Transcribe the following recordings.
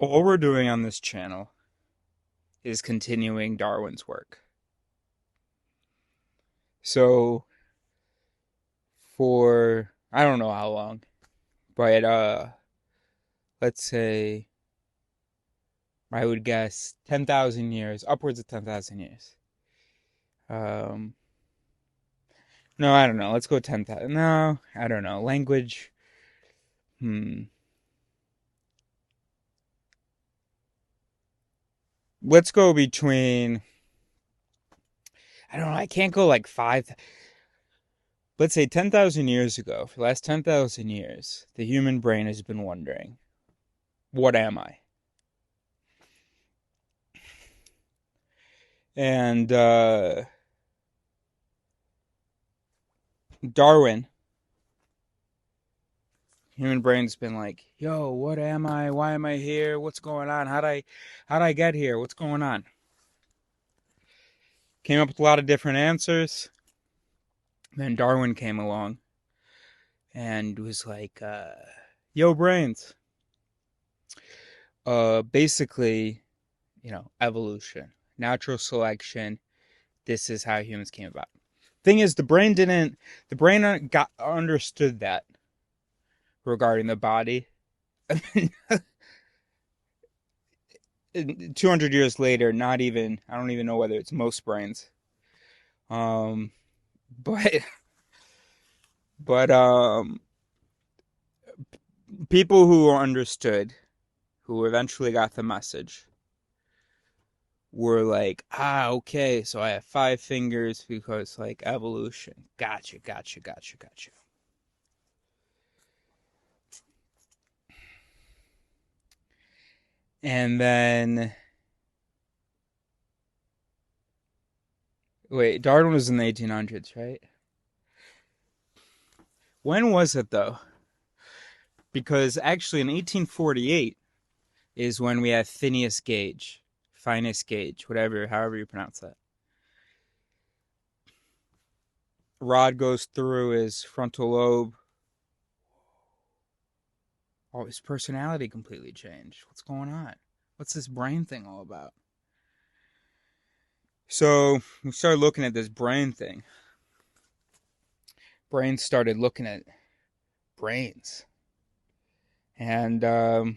All we're doing on this channel is continuing Darwin's work. So for I don't know how long, but let's say I would guess 10,000 years, upwards of 10,000 years. Um no, I don't know. Let's go 10,000. No, I don't know. Language. Hmm. Let's go between I don't know. I can't go like 5. Let's say 10,000 years ago. For the last 10,000 years, the human brain has been wondering, what am I? And Darwin, human brain's been like, yo, what am I? Why am I here? What's going on? How'd I get here? What's going on? Came up with a lot of different answers. Then Darwin came along and was like, yo, brains. Basically, evolution, natural selection. This is how humans came about. Thing is, the brain got understood that regarding the body. 200 years later, not even, I don't even know whether it's most brains. Um, but, but people who understood, who eventually got the message, were like, okay, so I have 5 fingers because, like, evolution. Gotcha, gotcha, gotcha, gotcha. And then, wait, Darwin was in the 1800s, right? When was it, though? Because actually, in 1848 is when we have Phineas Gage, Finest Gage, whatever, however you pronounce that. Rod goes through his frontal lobe. Oh, his personality completely changed. What's going on? What's this brain thing all about? So we started looking at this brain thing. Brains started looking at brains. And there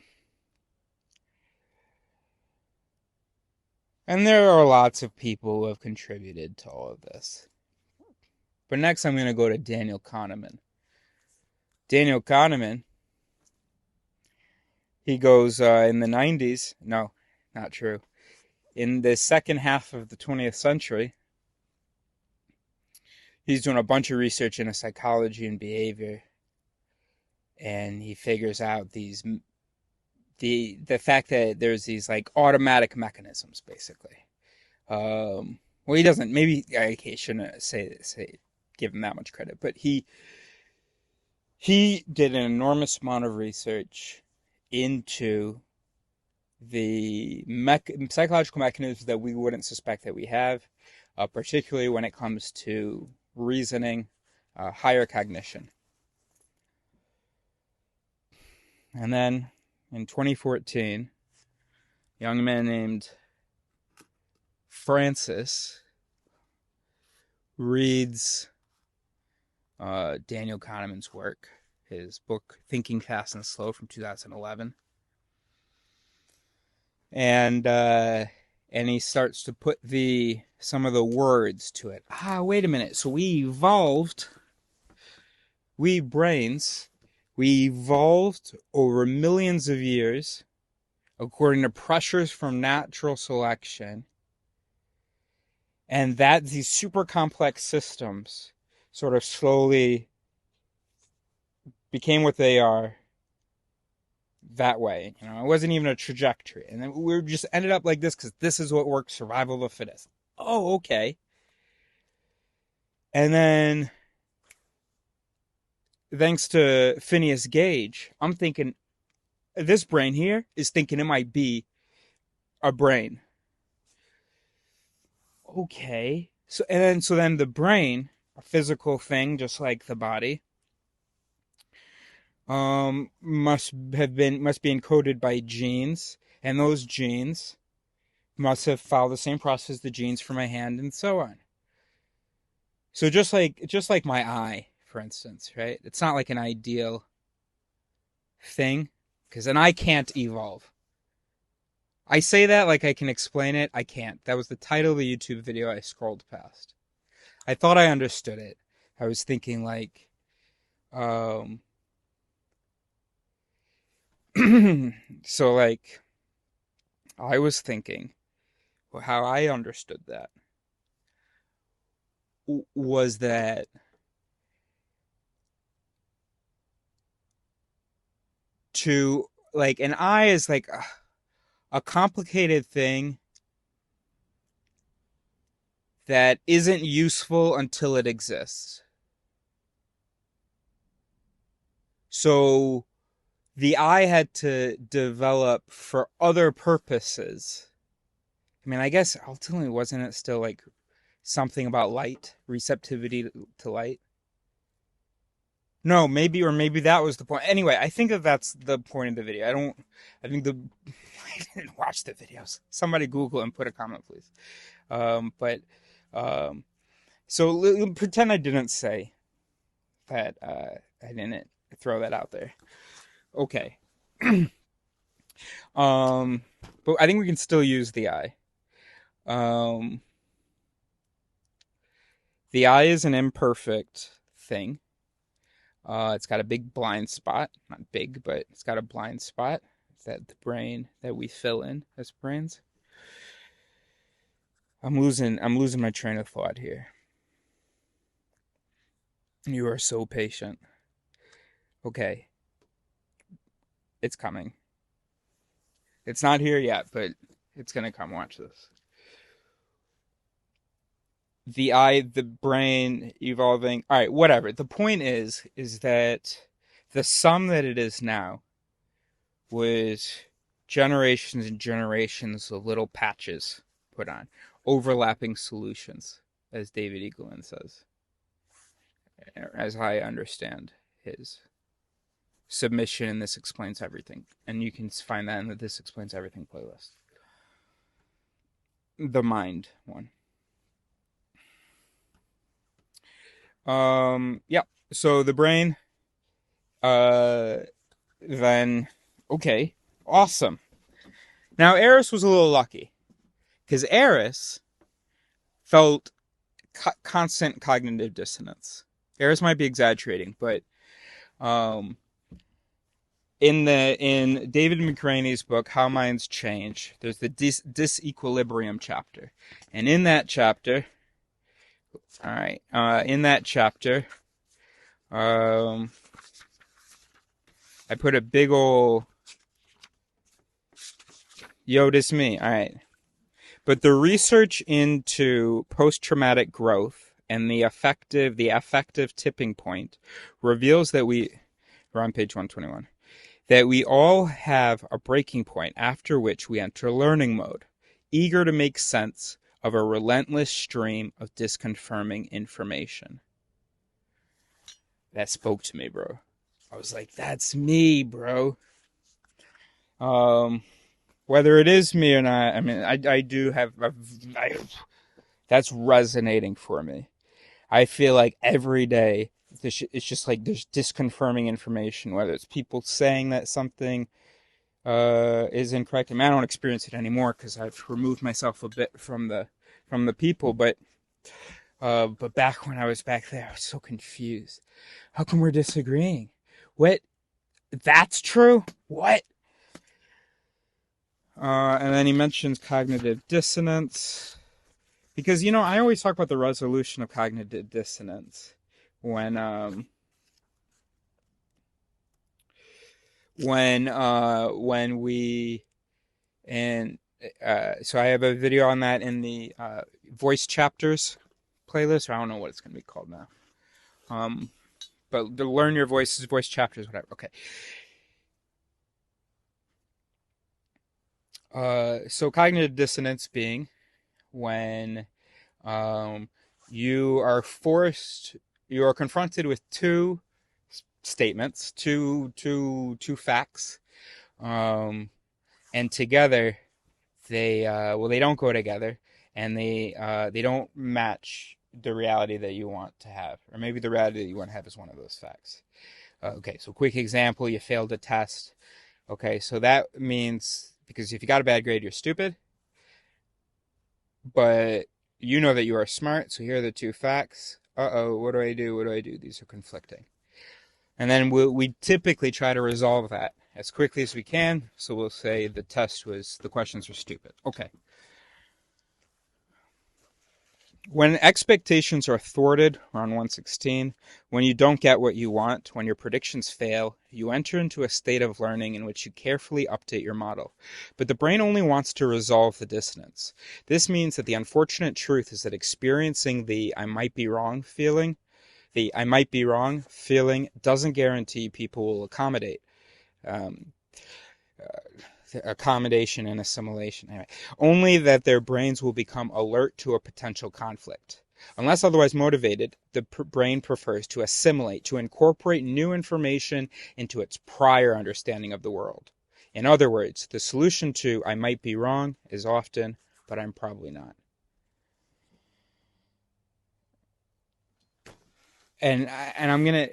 are lots of people who have contributed to all of this. But next I'm going to go to Daniel Kahneman. Daniel Kahneman, he goes in the 90s. No, not true. In the second half of the 20th century, he's doing a bunch of research into psychology and behavior. And he figures out the fact that there's these like automatic mechanisms, basically. Well, he doesn't. Maybe I shouldn't say give him that much credit, but he did an enormous amount of research into the psychological mechanisms that we wouldn't suspect that we have, particularly when it comes to reasoning, higher cognition. And then in 2014, a young man named Francis reads Daniel Kahneman's work, his book Thinking Fast and Slow from 2011. And he starts to put some of the words to it. Wait a minute. So we brains, we evolved over millions of years according to pressures from natural selection. And that these super complex systems sort of slowly became what they are that way. It wasn't even a trajectory. And then we just ended up like this because this is what works, survival of the fittest. Oh, okay. And then, thanks to Phineas Gage, I'm thinking this brain here is thinking it might be a brain. Okay. So then the brain, a physical thing just like the body, must be encoded by genes, And those genes must have followed the same process as the genes for my hand and so on. So just like my eye, for instance, right? It's not like an ideal thing because an eye can't evolve. I say that like I can explain it. I can't. That was the title of the YouTube video I scrolled past. I thought I understood it. I was thinking like, so like, I was thinking how I understood that was that to like an eye is like a complicated thing that isn't useful until it exists. So the eye had to develop for other purposes. I mean, I guess ultimately wasn't it still like something about light, receptivity to light? No, maybe that was the point. Anyway, I think that that's the point of the video. I think the, I didn't watch the videos. Somebody Google and put a comment, please. But, so pretend I didn't say that, I didn't throw that out there. Okay. But I think we can still use the eye. The eye is an imperfect thing. It's got a big blind spot. Not big, but it's got a blind spot. It's that the brain that we fill in as brains. I'm losing my train of thought here. You are so patient. Okay. It's coming. It's not here yet, but it's gonna come. Watch this. The eye, the brain evolving. All right, whatever. The point is that the sum that it is now was generations and generations of little patches put on, overlapping solutions, as David Eagleman says, as I understand his submission in This Explains Everything. And you can find that in the This Explains Everything playlist. The mind one. Yeah. So the brain, then, okay, awesome. Now, Eris was a little lucky because Eris felt constant cognitive dissonance. Eris might be exaggerating, but in David McCraney's book How Minds Change, there's the disequilibrium chapter, and in that chapter, all right, I put a big ol' yo, this me, all right. But the research into post-traumatic growth and the affective tipping point reveals that we're on page 121, that we all have a breaking point after which we enter learning mode, eager to make sense of a relentless stream of disconfirming information. That spoke to me, bro. I was like, that's me, bro. Whether it is me or not, I mean, I do have, that's resonating for me. I feel like every day, it's just like there's disconfirming information, whether it's people saying that something is incorrect. I mean, I don't experience it anymore because I've removed myself a bit from the people, but back when I was back there, I was so confused. How come we're disagreeing? What? That's true? What? And then he mentions cognitive dissonance. Because, I always talk about the resolution of cognitive dissonance when we, and so I have a video on that in the voice chapters playlist, or I don't know what it's going to be called now. But the Learn Your Voices, voice chapters, whatever. Okay. So cognitive dissonance being when you are confronted with two statements, two facts, and together they don't go together, and they don't match the reality that you want to have, or maybe the reality that you want to have is one of those facts. Okay, so quick example: you failed a test. Okay, so that means because if you got a bad grade, you're stupid, but you know that you are smart. So here are the two facts. Uh-oh, what do I do? What do I do? These are conflicting. And then we typically try to resolve that as quickly as we can. So we'll say the questions are stupid. Okay. When expectations are thwarted, on 116, when you don't get what you want, when your predictions fail, you enter into a state of learning in which you carefully update your model. But the brain only wants to resolve the dissonance. This means that the unfortunate truth is that experiencing the I might be wrong feeling, doesn't guarantee people will accommodate. Um, Accommodation and assimilation. Anyway, only that their brains will become alert to a potential conflict. Unless otherwise motivated, the brain prefers to assimilate, to incorporate new information into its prior understanding of the world. In other words, the solution to I might be wrong is often, but I'm probably not. And I'm gonna,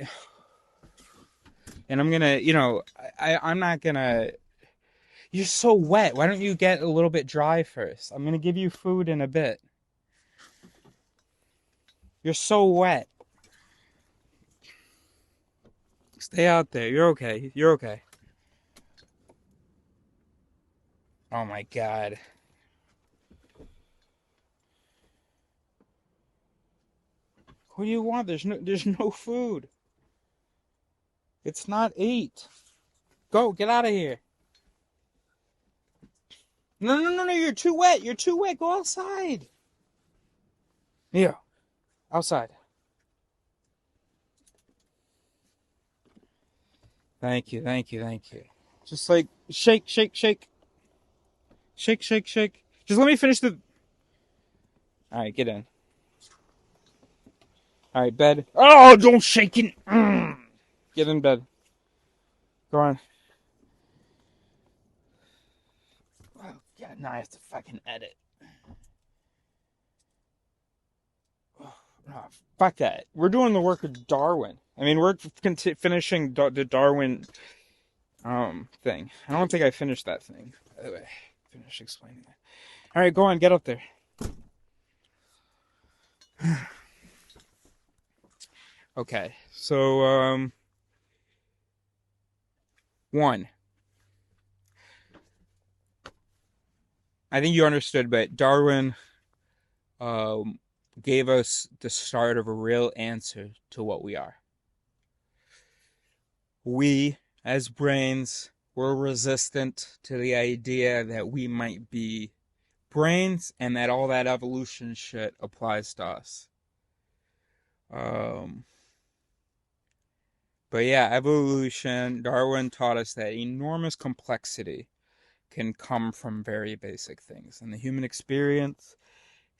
I'm not gonna. You're so wet. Why don't you get a little bit dry first? I'm gonna give you food in a bit. You're so wet. Stay out there. You're okay. You're okay. Oh my God. What do you want? There's no food. It's not 8. Go, get out of here. No, no, no, no, you're too wet. You're too wet. Go outside. Yeah, outside. Thank you, thank you, thank you. Just like shake, shake, shake. Shake, shake, shake. Just let me finish the. Alright, get in. Alright, bed. Oh, don't shake it. Get in bed. Go on. Oh, God, now I have to fucking edit. Oh, fuck that. We're doing the work of Darwin. I mean, we're finishing the Darwin thing. I don't think I finished that thing. By the way, finish explaining that. All right, go on, get up there. Okay, so 1. I think you understood, but Darwin um gave us the start of a real answer to what we are. We, as brains, were resistant to the idea that we might be brains and that all that evolution shit applies to us. Um, but yeah, evolution, Darwin taught us that enormous complexity can come from very basic things. And the human experience,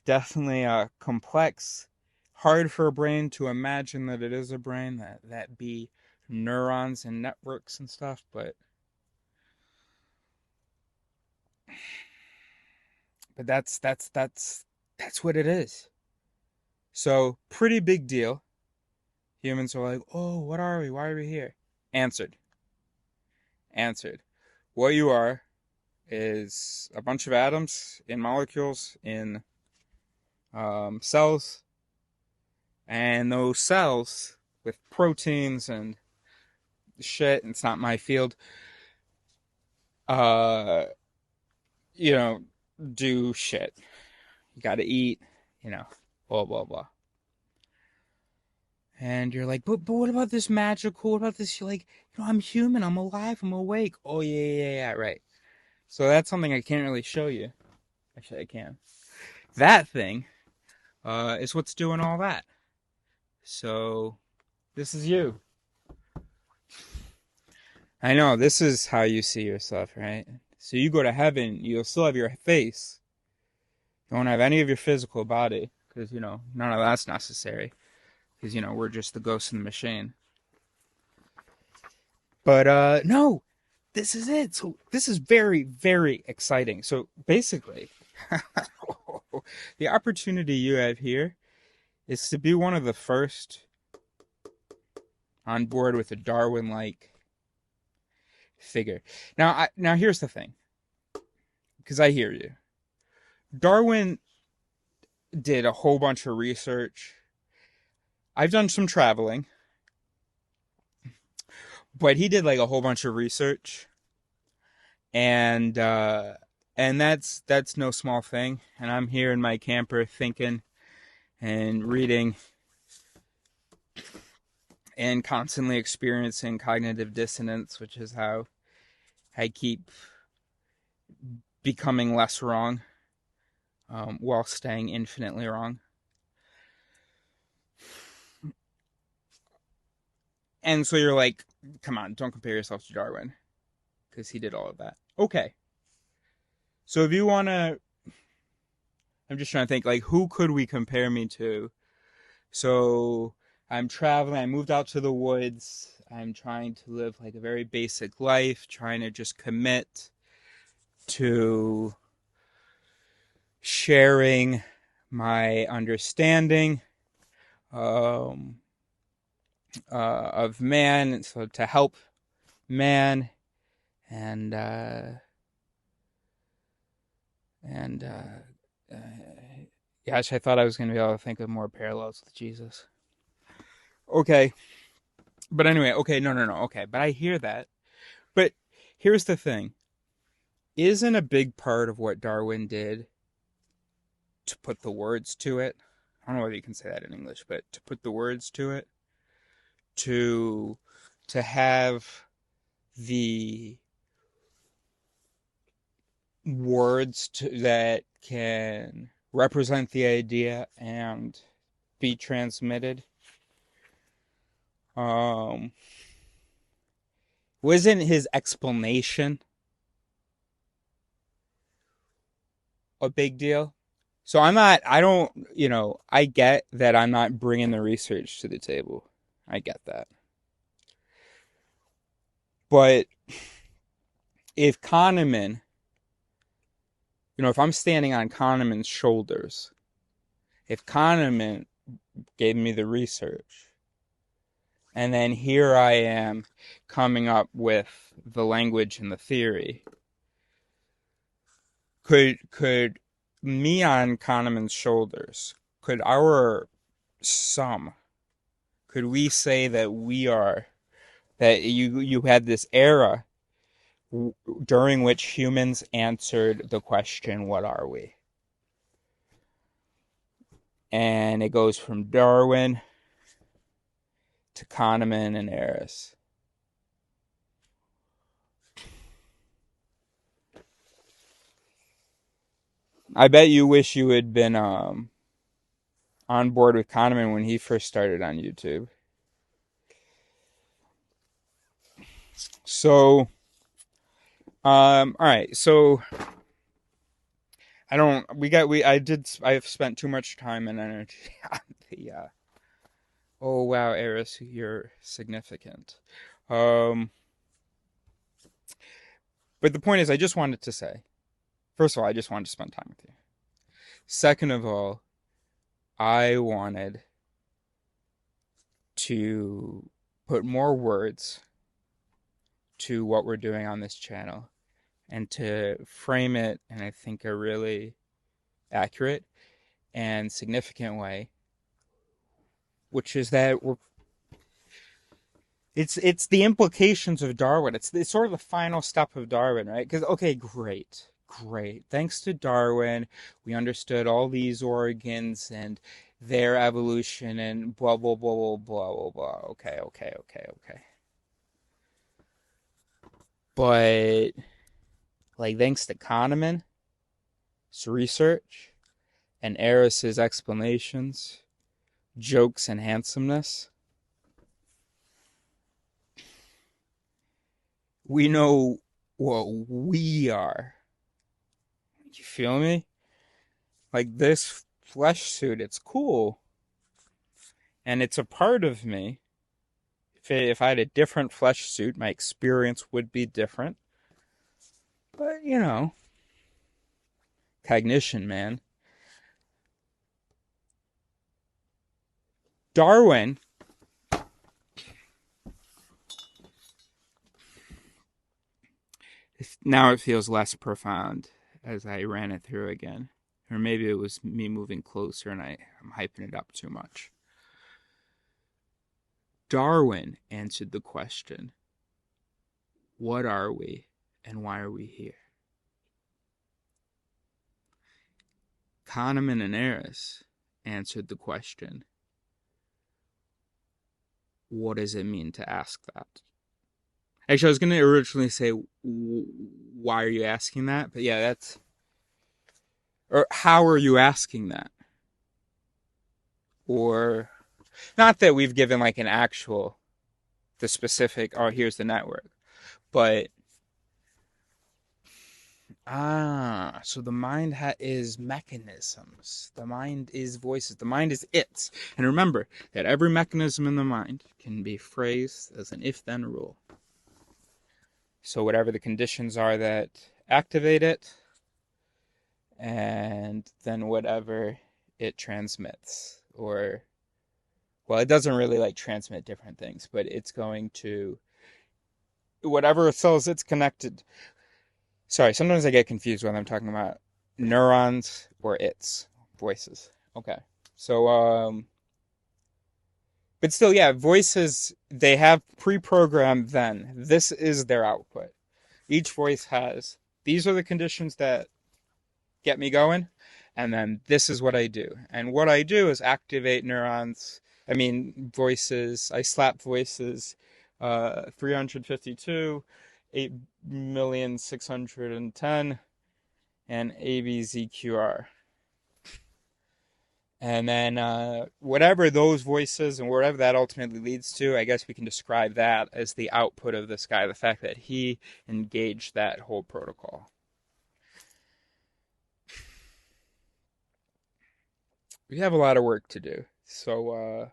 definitely complex, hard for a brain to imagine that it is a brain, that be neurons and networks and stuff, but that's what it is. So pretty big deal. Humans are like, oh, what are we? Why are we here? Answered. Answered. What you are is a bunch of atoms in molecules in cells, and those cells with proteins and shit. It's not my field. Uh, you know, do shit. You got to eat. You know, blah blah blah. And you're like, but what about this magical? What about this? You're like, I'm human. I'm alive. I'm awake. Oh yeah, right. So that's something I can't really show you. Actually, I can. That thing is what's doing all that. So this is you. I know this is how you see yourself, right? So you go to heaven, you'll still have your face. You won't have any of your physical body because none of that's necessary because we're just the ghost in the machine. But no, this is it. So this is very, very exciting. So basically, the opportunity you have here is to be one of the first on board with a Darwin-like figure. Now here's the thing, because I hear you. Darwin did a whole bunch of research. I've done some traveling, but he did like a whole bunch of research, and that's no small thing. And I'm here in my camper thinking and reading and constantly experiencing cognitive dissonance, which is how I keep becoming less wrong, while staying infinitely wrong. And so you're like, come on, don't compare yourself to Darwin, because he did all of that. Okay. So if you want to, I'm just trying to think, like, who could we compare me to? So I'm traveling, I moved out to the woods. I'm trying to live like a very basic life, trying to just commit to sharing my understanding of man, so to help man, and and uh, gosh, I thought I was going to be able to think of more parallels with Jesus. Okay, but anyway, okay, no, okay, but I hear that. But here's the thing: isn't a big part of what Darwin did to put the words to it? I don't know whether you can say that in English, but to put the words to it, to have the words that can represent the idea and be transmitted. Wasn't his explanation a big deal? So I don't, I get that I'm not bringing the research to the table. I get that. But if Kahneman, if I'm standing on Kahneman's shoulders, if Kahneman gave me the research, and then here I am coming up with the language and the theory, could me on Kahneman's shoulders, could we say that you had this era during which humans answered the question, what are we? And it goes from Darwin to Kahneman and Eris. I bet you wish you had been on board with Kahneman when he first started on YouTube. So, all right. So, I've spent too much time and energy on the, oh wow, Eris, you're significant. But the point is, I just wanted to say, first of all, I just wanted to spend time with you. Second of all, I wanted to put more words to what we're doing on this channel and to frame it in, I think, a really accurate and significant way, which is that it's the implications of Darwin. It's sort of the final step of Darwin, right? Because, okay, great. Thanks to Darwin, we understood all these organs and their evolution and blah, blah, blah, blah, blah, blah, blah. Okay. But, like, thanks to Kahneman's research and Eris's explanations, jokes, and handsomeness, we know what we are. You feel me? Like, this flesh suit, it's cool. And it's a part of me. If I had a different flesh suit, my experience would be different. But, cognition, man. Darwin, now it feels less profound as I ran it through again. Or maybe it was me moving closer and I'm hyping it up too much. Darwin answered the question, what are we and why are we here? Kahneman and Eris answered the question, what does it mean to ask that? Actually, I was going to originally say, why are you asking that? But yeah, or how are you asking that? Or, not that we've given like the specific, oh, here's the network. But, so the mind is mechanisms. The mind is voices. The mind is its. And remember that every mechanism in the mind can be phrased as an if-then rule. So whatever the conditions are that activate it, and then whatever it transmits. Or, well, it doesn't really like transmit different things, but it's going to, whatever cells it's connected. Sorry, sometimes I get confused when I'm talking about neurons or its voices. Okay. So, but still, yeah, voices, they have pre-programmed then. This is their output. Each voice has, these are the conditions that get me going, and then this is what I do. And what I do is activate voices. I slap voices, 352, 8,610, and ABZQR. And then whatever those voices and wherever that ultimately leads to, I guess we can describe that as the output of this guy, the fact that he engaged that whole protocol. We have a lot of work to do. So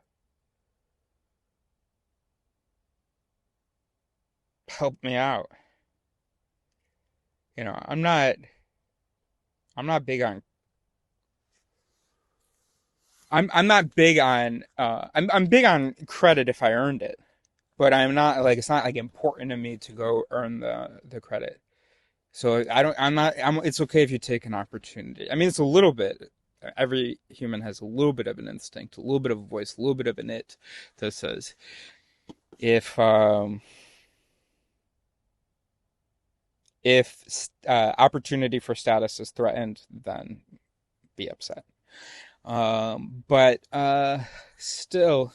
help me out. I'm not big on I'm not big on I'm big on credit if I earned it, but I'm not like, it's not like important to me to go earn the credit. So I don't I'm not I'm it's okay if you take an opportunity. I mean, it's a little bit, every human has a little bit of an instinct, a little bit of a voice, a little bit of an it that says if opportunity for status is threatened, then be upset. But still,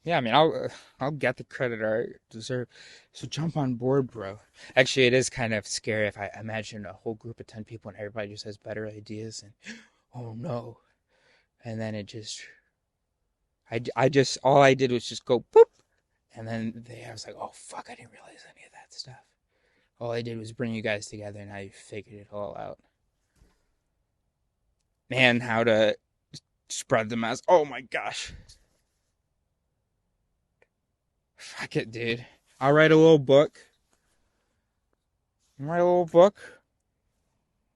yeah, I mean, I'll get the credit I deserve. So jump on board, bro. Actually, it is kind of scary if I imagine a whole group of 10 people and everybody just has better ideas, and oh no, and then it just, I just, all I did was just go boop, and then I was like, oh fuck, I didn't realize any of that stuff. All I did was bring you guys together, and now you figured it all out. Man, how to spread the mass. Oh my gosh. Fuck it, dude. I'll write a little book. Write a little book.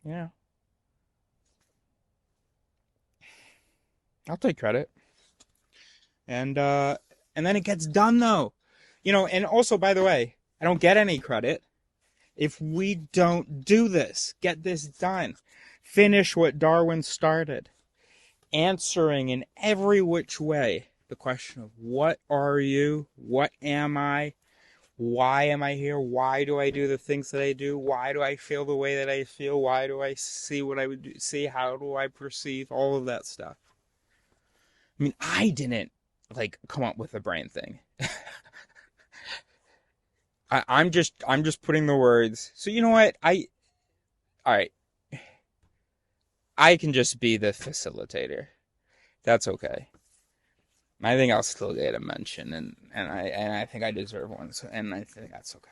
Yeah. I'll take credit. And then it gets done though. And also, by the way, I don't get any credit if we don't do this. Get this done. Finish what Darwin started. Answering in every which way the question of what are you? What am I? Why am I here? Why do I do the things that I do? Why do I feel the way that I feel? Why do I see what I would see? How do I perceive? All of that stuff. I mean, I didn't come up with the brain thing. I'm just putting the words. So you know what? All right. I can just be the facilitator. That's okay. I think I'll still get a mention, and I think I deserve one, and I think that's okay.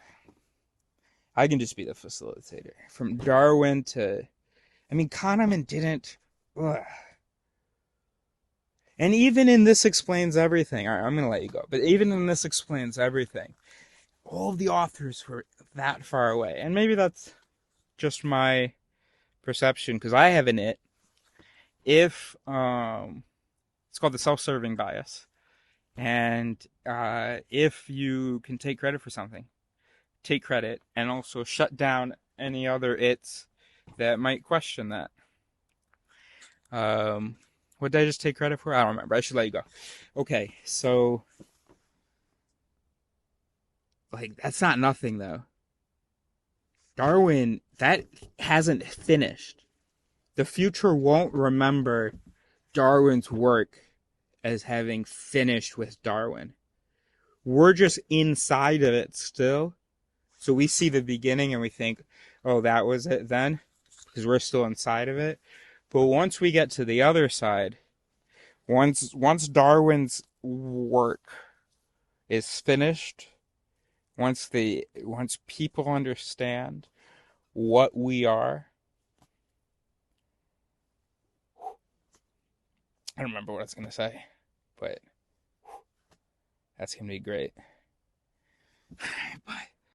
I can just be the facilitator. From Darwin to, I mean, Kahneman didn't. Ugh. And even in This Explains Everything, all right, I'm going to let you go, but even in This Explains Everything, all of the authors were that far away. And maybe that's just my perception because I have an it. If It's called the self-serving bias, and if you can take credit for something, take credit, and also shut down any other its that might question that. What did I just take credit for? I don't remember. I should let you go. Okay, so like that's not nothing though. Darwin, that hasn't finished. The future won't remember Darwin's work as having finished with Darwin. We're just inside of it still. So we see the beginning and we think, oh, that was it then, because we're still inside of it. But once we get to the other side, once Darwin's work is finished, once people understand what we are, I don't remember what I was gonna say, but that's gonna be great. But